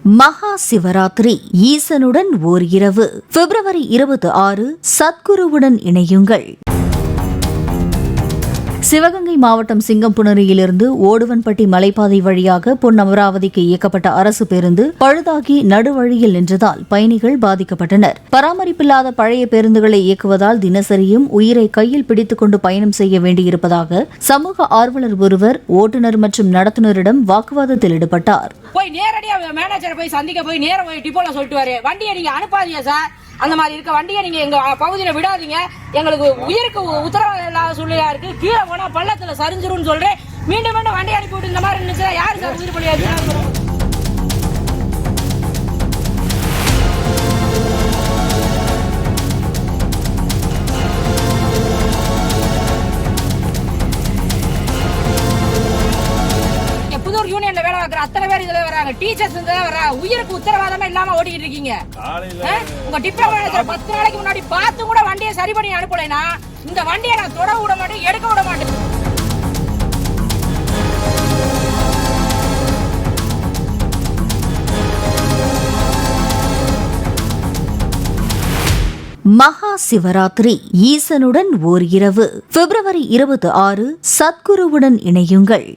மகா சிவராத்திரி ஈசனுடன் ஓர் இரவு பிப்ரவரி 26 சத்குருவுடன் இணையுங்கள். சிவகங்கை மாவட்டம் சிங்கம்புணரியிலிருந்து ஓடுவன்பட்டி மலைப்பாதை வழியாக பொன் அமராவதிக்கு இயக்கப்பட்ட அரசு பேருந்து பழுதாகி நடுவழியில் நின்றதால் பயணிகள் பாதிக்கப்பட்டனர். பராமரிப்பில்லாத பழைய பேருந்துகளை இயக்குவதால் தினசரியும் உயிரை கையில் பிடித்துக் கொண்டு பயணம் செய்ய வேண்டியிருப்பதாக சமூக ஆர்வலர் ஒருவர் ஓட்டுநர் மற்றும் நடத்துனரிடம் வாக்குவாதத்தில் ஈடுபட்டார். போய் நேரடியா மேனேஜரை போய் சந்திக்க போய் நேரம் டிப்போல சொல்லிட்டு வாரு, வண்டியை நீங்க அனுப்பாதீங்க சார், அந்த மாதிரி இருக்க வண்டியை நீங்க எங்க பகுதியில விடாதீங்க, எங்களுக்கு உயிருக்கு உத்தரவாதம் இல்லாத சூழ்நிலையா இருக்கு, கீழே போனா பள்ளத்துல சரிஞ்சிரும் சொல்றேன். மீண்டும் மீண்டும் வண்டி அனுப்பிவிட்டு இந்த மாதிரி இருந்துச்சுன்னா யாரு சார் உயிர் பலியாச்சு? யூனியன்ல வேலை பார்க்குற அத்தனை பேர் இதுல வராங்க, டீச்சர்ஸ் வராங்க, உயிருக்கு உத்தரவாதமே இல்லாம ஓடிக்கிட்டு இருக்கீங்க. உங்க டிப்ளமோ 10 நாளைக்கு முன்னாடி பார்த்து கூட வண்டியை சரி பண்ணி அனுப்பலைன்னா இந்த வண்டியை நான் தொட விட மாட்டேன், எடுக்க விட மாட்டேன். மகா சிவராத்திரி ஈசனுடன் ஓர் இரவு பிப்ரவரி 26 சத்குருவுடன் இணையுங்கள்.